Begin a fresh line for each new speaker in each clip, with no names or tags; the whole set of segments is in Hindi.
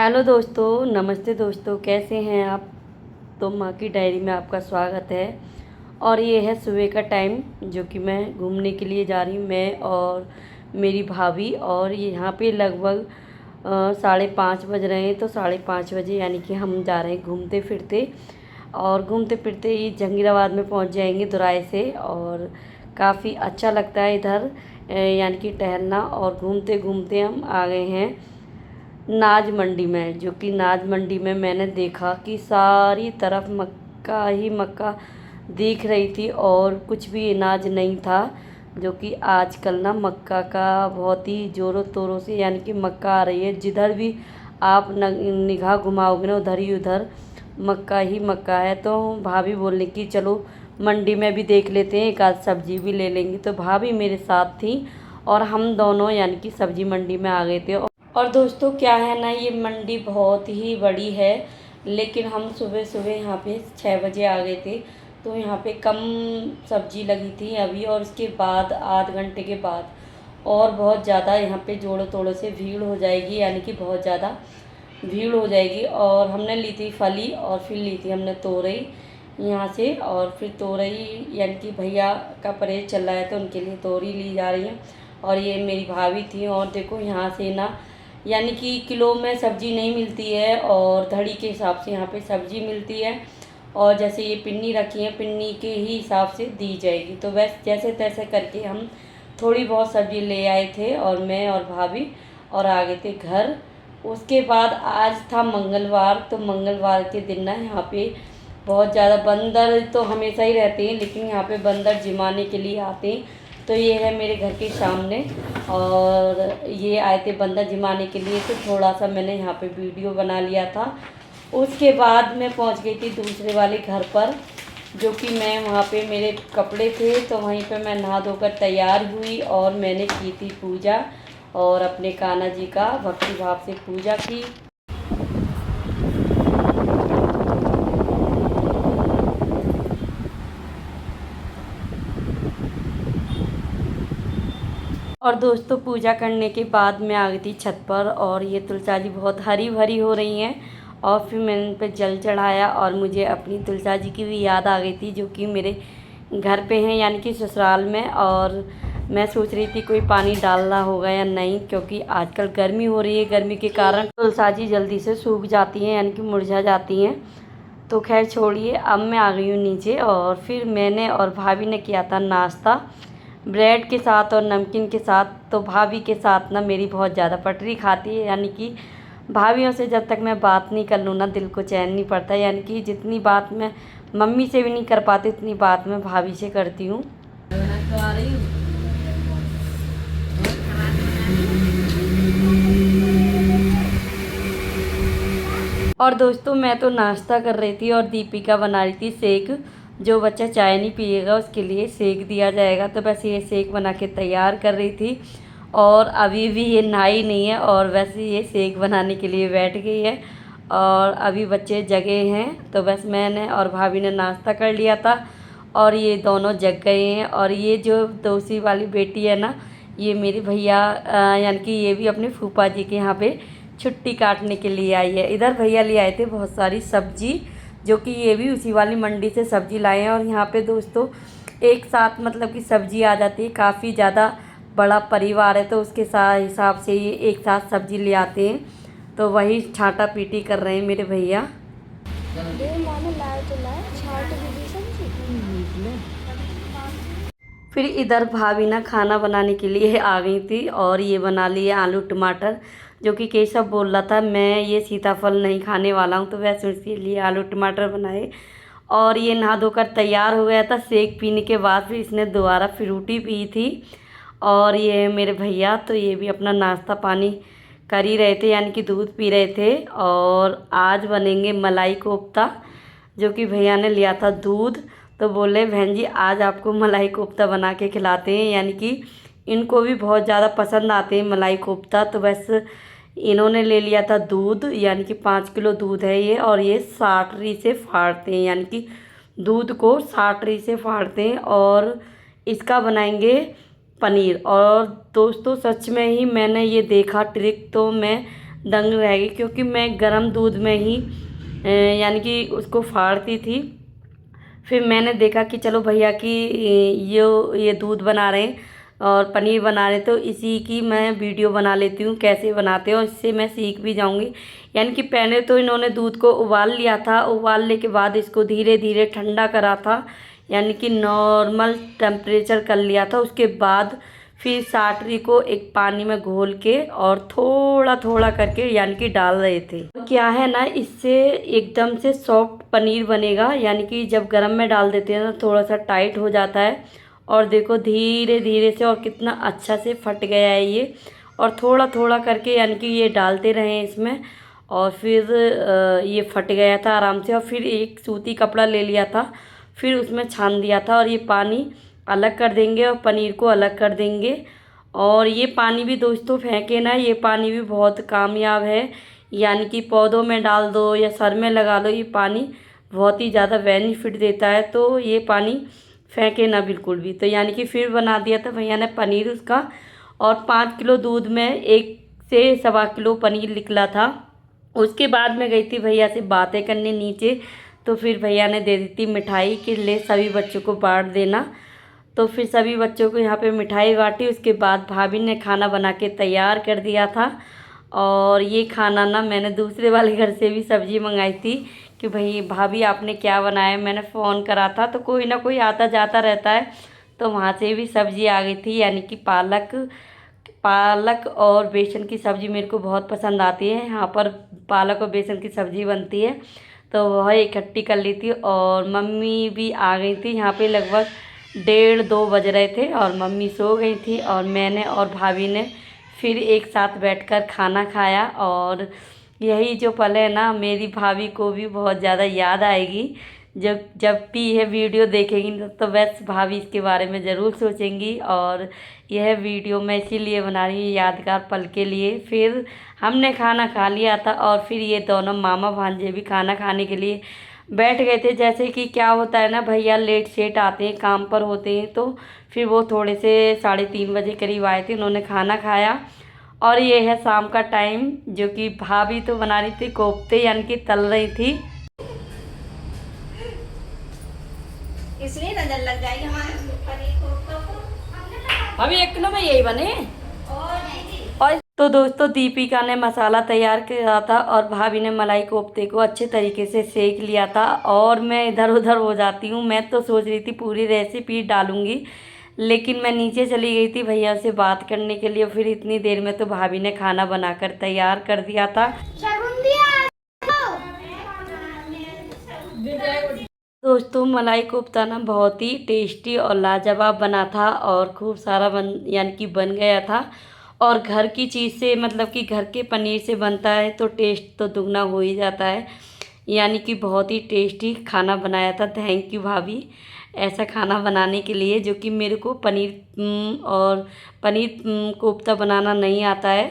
हेलो दोस्तों, नमस्ते दोस्तों, कैसे हैं आप। तो माँ की डायरी में आपका स्वागत है। और ये है सुबह का टाइम जो कि मैं घूमने के लिए जा रही हूँ, मैं और मेरी भाभी। और ये यहाँ पे लगभग 5:30 बज रहे हैं। तो 5:30 बजे यानी कि हम जा रहे हैं घूमते फिरते। और घूमते फिरते ही जहांगीराबाद में पहुँच जाएंगे दुराई से। और काफ़ी अच्छा लगता है इधर यानी कि टहलना। और घूमते घूमते हम आ गए हैं नाज मंडी में, जो कि नाज मंडी में मैंने देखा कि सारी तरफ मक्का ही मक्का दिख रही थी और कुछ भी अनाज नहीं था। जो कि आजकल ना मक्का का बहुत ही ज़ोरों तोरों से यानी कि मक्का आ रही है। जिधर भी आप निगाह घुमाओगे ना उधर ही उधर मक्का ही मक्का है। तो भाभी बोलने की चलो मंडी में भी देख लेते हैं, एक आध सब्जी भी ले लेंगे। तो भाभी मेरे साथ थी और हम दोनों यानी कि सब्जी मंडी में आ गए थे। और दोस्तों क्या है ना, ये मंडी बहुत ही बड़ी है, लेकिन हम सुबह सुबह यहाँ पे 6 बजे आ गए थे। तो यहाँ पे कम सब्जी लगी थी अभी, और उसके बाद आध घंटे के बाद और बहुत ज़्यादा यहाँ पे जोड़ों तोड़ों से भीड़ हो जाएगी, यानी कि बहुत ज़्यादा भीड़ हो जाएगी। और हमने ली थी फली और फिर ली थी हमने तोरई यहाँ से। और फिर तोरई यानी कि भैया का परहेज चल रहा है तो उनके लिए तोरई ली जा रही है। और ये मेरी भाभी थी। और देखो यहाँ से ना यानी कि किलो में सब्ज़ी नहीं मिलती है और धड़ी के हिसाब से यहाँ पे सब्ज़ी मिलती है। और जैसे ये पिन्नी रखी है, पिन्नी के ही हिसाब से दी जाएगी। तो वैसे जैसे तैसे करके हम थोड़ी बहुत सब्ज़ी ले आए थे, और मैं और भाभी, और आ गए थे घर। उसके बाद आज था मंगलवार। तो मंगलवार के दिन ना यहाँ पे बहुत ज़्यादा बंदर तो हमेशा ही रहते हैं, लेकिन यहाँ पे बंदर जिमाने के लिए आते हैं। तो ये है मेरे घर के सामने, और ये आए थे बंदर जिमाने के लिए। तो थोड़ा सा मैंने यहाँ पे वीडियो बना लिया था। उसके बाद मैं पहुँच गई थी दूसरे वाले घर पर, जो कि मैं वहाँ पे मेरे कपड़े थे। तो वहीं पे मैं नहा धोकर तैयार हुई और मैंने की थी पूजा, और अपने कान्हा जी का भक्ति भाव से पूजा की। और दोस्तों पूजा करने के बाद मैं आ गई थी छत पर, और ये तुलसा जी बहुत हरी भरी हो रही हैं। और फिर मैंने उन पर जल चढ़ाया, और मुझे अपनी तुलसा जी की भी याद आ गई थी, जो कि मेरे घर पे हैं यानी कि ससुराल में। और मैं सोच रही थी कोई पानी डालना होगा या नहीं, क्योंकि आजकल गर्मी हो रही है, गर्मी के कारण तुलसा जी जल्दी से सूख जाती हैं यानी कि मुरझा जाती हैं। तो खैर छोड़िए, अब मैं आ गई हूँ नीचे। और फिर मैंने और भाभी ने किया था नाश्ता ब्रेड के साथ और नमकीन के साथ। तो भाभी के साथ ना मेरी बहुत ज़्यादा पटरी खाती है, यानी कि भाभीयों से जब तक मैं बात नहीं कर लूँ ना दिल को चैन नहीं पड़ता। यानी कि जितनी बात मैं मम्मी से भी नहीं कर पाती उतनी बात मैं भाभी से करती हूँ। और दोस्तों मैं तो नाश्ता कर रही थी और दीपिका बना रही थी शेक। जो बच्चा चाय नहीं पिएगा उसके लिए शेक दिया जाएगा। तो बस ये शेक बना के तैयार कर रही थी। और अभी भी ये नहाई नहीं है, और वैसे ये शेक बनाने के लिए बैठ गई है। और अभी बच्चे जगे हैं, तो बस मैंने और भाभी ने नाश्ता कर लिया था और ये दोनों जग गए हैं। और ये जो दूसरी वाली बेटी है ना, ये मेरे भैया यानी कि ये भी अपने फूफा जी के यहाँ पे छुट्टी काटने के लिए आई है। इधर भैया ले आए थे बहुत सारी सब्जी, जो कि ये भी उसी वाली मंडी से सब्जी लाए हैं। और यहाँ पे दोस्तों एक साथ मतलब कि सब्जी आ जाती है, काफ़ी ज़्यादा बड़ा परिवार है तो उसके साथ हिसाब से ये एक साथ सब्जी ले आते हैं। तो वही छांटा पीटी कर रहे हैं मेरे भैया। फिर इधर भाभी ना खाना बनाने के लिए आ गई थी, और ये बना लिए आलू टमाटर। जो कि केशव बोल रहा था मैं ये सीताफल नहीं खाने वाला हूँ, तो वैसे उसके लिए आलू टमाटर बनाए। और ये नहा धोकर तैयार हो गया था। शेक पीने के बाद फिर इसने दोबारा फ्रूटी पी थी। और ये मेरे भैया तो ये भी अपना नाश्ता पानी कर ही रहे थे, यानी कि दूध पी रहे थे। और आज बनेंगे मलाई कोफ्ता, जो कि भैया ने लिया था दूध। तो बोले बहन जी आज आपको मलाई कोफ्ता बना के खिलाते हैं, यानी कि इनको भी बहुत ज़्यादा पसंद आते हैं मलाई कोफ्ता। तो बस इन्होंने ले लिया था दूध, यानी कि 5 किलो दूध है ये। और ये साटरी से फाड़ते हैं, यानी कि दूध को साटरी से फाड़ते हैं और इसका बनाएंगे पनीर। और दोस्तों सच में ही मैंने ये देखा ट्रिक, तो मैं दंग रह गई, क्योंकि मैं गर्म दूध में ही यानी कि उसको फाड़ती थी। फिर मैंने देखा कि चलो भैया कि ये दूध बना रहे हैं और पनीर बना रहे हैं, तो इसी की मैं वीडियो बना लेती हूँ कैसे बनाते हो, इससे मैं सीख भी जाऊँगी। यानी कि पहले तो इन्होंने दूध को उबाल लिया था, उबालने के बाद इसको धीरे धीरे ठंडा करा था, यानी कि नॉर्मल टेम्परेचर कर लिया था। उसके बाद फिर साटरी को एक पानी में घोल के और थोड़ा थोड़ा करके यानी कि डाल रहे थे। क्या है ना, इससे एकदम से सॉफ्ट पनीर बनेगा, यानी कि जब गरम में डाल देते हैं ना थोड़ा सा टाइट हो जाता है। और देखो धीरे धीरे से और कितना अच्छा से फट गया है ये। और थोड़ा थोड़ा करके यानी कि ये डालते रहे इसमें, और फिर ये फट गया था आराम से। और फिर एक सूती कपड़ा ले लिया था, फिर उसमें छान दिया था, और ये पानी अलग कर देंगे और पनीर को अलग कर देंगे। और ये पानी भी दोस्तों फेंके ना, ये पानी भी बहुत कामयाब है, यानी कि पौधों में डाल दो या सर में लगा लो, ये पानी बहुत ही ज़्यादा बेनिफिट देता है। तो ये पानी फेंके ना बिल्कुल भी। तो यानी कि फिर बना दिया था भैया ने पनीर उसका, और 5 किलो दूध में 1 से सवा किलो पनीर निकला था। उसके बाद मैं गई थी भैया से बातें करने नीचे, तो फिर भैया ने दे दी थी मिठाई कि ले सभी बच्चों को बांट देना। तो फिर सभी बच्चों को यहाँ पे मिठाई बांटी। उसके बाद भाभी ने खाना बना के तैयार कर दिया था। और ये खाना ना मैंने दूसरे वाले घर से भी सब्ज़ी मंगाई थी कि भाई भाभी आपने क्या बनाया। मैंने फ़ोन करा था तो कोई ना कोई आता जाता रहता है, तो वहाँ से भी सब्ज़ी आ गई थी, यानी कि पालक पालक और बेसन की सब्ज़ी मेरे को बहुत पसंद आती है। यहाँ पर पालक और बेसन की सब्ज़ी बनती है, तो वह इकट्ठी कर ली थी। और मम्मी भी आ गई थी यहाँ पे, लगभग 1:30-2 बज रहे थे, और मम्मी सो गई थी। और मैंने और भाभी ने फिर एक साथ बैठकर खाना खाया। और यही जो पल है ना, मेरी भाभी को भी बहुत ज़्यादा याद आएगी। जब जब भी यह वीडियो देखेंगी तो बस भाभी इसके बारे में ज़रूर सोचेंगी। और यह वीडियो मैं इसीलिए बना रही हूँ, यादगार पल के लिए। फिर हमने खाना खा लिया था, और फिर ये दोनों मामा भांजे भी खाना खाने के लिए बैठ गए थे। जैसे कि क्या होता है ना, भैया लेट सेट आते हैं, काम पर होते हैं, तो फिर वो थोड़े से 3:30 बजे करीब आए थे। उन्होंने खाना खाया। और ये है शाम का टाइम, जो कि भाभी तो बना रही थी कोफ्ते, यानी कि तल रही थी।
इसलिए नजर लग जाएगी हमारे पनीर कोफ्तों को।
भाभी 1 किलो में यही बने।
और नहीं
और तो दोस्तों दीपिका ने मसाला तैयार किया था, और भाभी ने मलाई कोफ्ते को अच्छे तरीके से सेक लिया था। और मैं इधर उधर हो जाती हूँ, मैं तो सोच रही थी पूरी रेसिपी डालूंगी, लेकिन मैं नीचे चली गई थी भैया से बात करने के लिए। फिर इतनी देर में तो भाभी ने खाना बनाकर तैयार कर दिया था। दोस्तों मलाई कोफ्ता ना बहुत ही टेस्टी और लाजवाब बना था, और खूब सारा यानी कि बन गया था। और घर की चीज़ से, मतलब कि घर के पनीर से बनता है तो टेस्ट तो दुगना हो ही जाता है। यानी कि बहुत ही टेस्टी खाना बनाया था। थैंक यू भाभी ऐसा खाना बनाने के लिए, जो कि मेरे को और पनीर कोफ्ता बनाना नहीं आता है।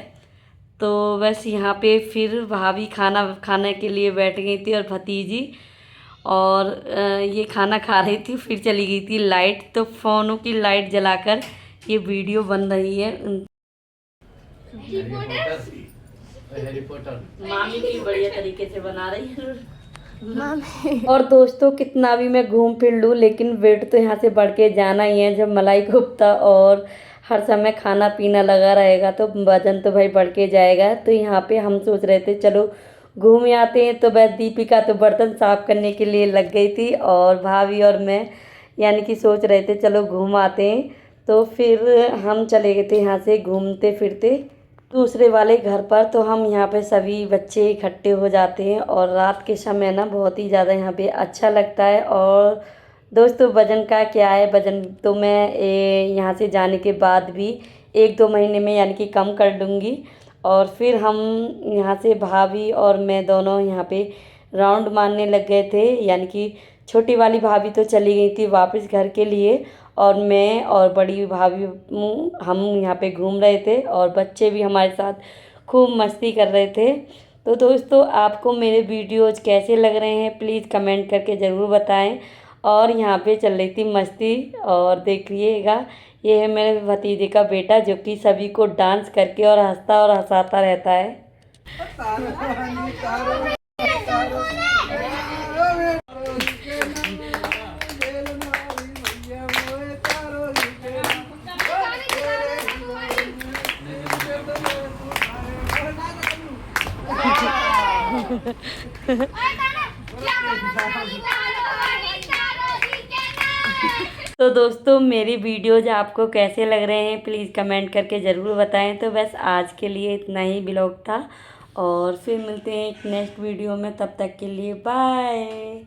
तो बस यहाँ पे फिर भाभी खाना खाने के लिए बैठ गई थी, और भतीजी, और ये खाना खा रही थी। फिर चली गई थी लाइट, तो फ़ोनों की लाइट जलाकर ये वीडियो बन रही है।
हैरी पॉटर
मामी भी बढ़िया तरीके से बना रही है मामी। और दोस्तों कितना भी मैं घूम फिर लूँ, लेकिन वेट तो यहाँ से बढ़ के जाना ही है। जब मलाई कोफ्ता और हर समय खाना पीना लगा रहेगा तो वजन तो भाई बढ़ के जाएगा। तो यहाँ पे हम सोच रहे थे चलो घूम आते हैं। तो बस दीपिका तो बर्तन साफ करने के लिए लग गई थी, और भाभी और मैं यानी कि सोच रहे थे चलो घूम आते हैं। तो फिर हम चले गए थे यहाँ से घूमते फिरते दूसरे वाले घर पर। तो हम यहाँ पे सभी बच्चे इकट्ठे हो जाते हैं, और रात के समय ना बहुत ही ज़्यादा यहाँ पे अच्छा लगता है। और दोस्तों वज़न का क्या है, वज़न तो मैं यहाँ से जाने के बाद भी 1-2 महीने में यानी कि कम कर लूँगी। और फिर हम यहाँ से भाभी और मैं दोनों यहाँ पे राउंड मारने लग गए थे, यानी कि छोटी वाली भाभी तो चली गई थी वापस घर के लिए, और मैं और बड़ी भाभी हम यहाँ पे घूम रहे थे, और बच्चे भी हमारे साथ खूब मस्ती कर रहे थे। तो दोस्तों आपको मेरे वीडियोज़ कैसे लग रहे हैं प्लीज़ कमेंट करके ज़रूर बताएं। और यहाँ पे चल रही थी मस्ती, और देखिएगा ये है मेरे भतीजे का बेटा, जो कि सभी को डांस करके और हंसता और हंसाता रहता है। तो दोस्तों मेरी वीडियोज़ आपको कैसे लग रहे हैं प्लीज़ कमेंट करके ज़रूर बताएं। तो बस आज के लिए इतना ही ब्लॉग था और फिर मिलते हैं एक नेक्स्ट वीडियो में, तब तक के लिए बाय।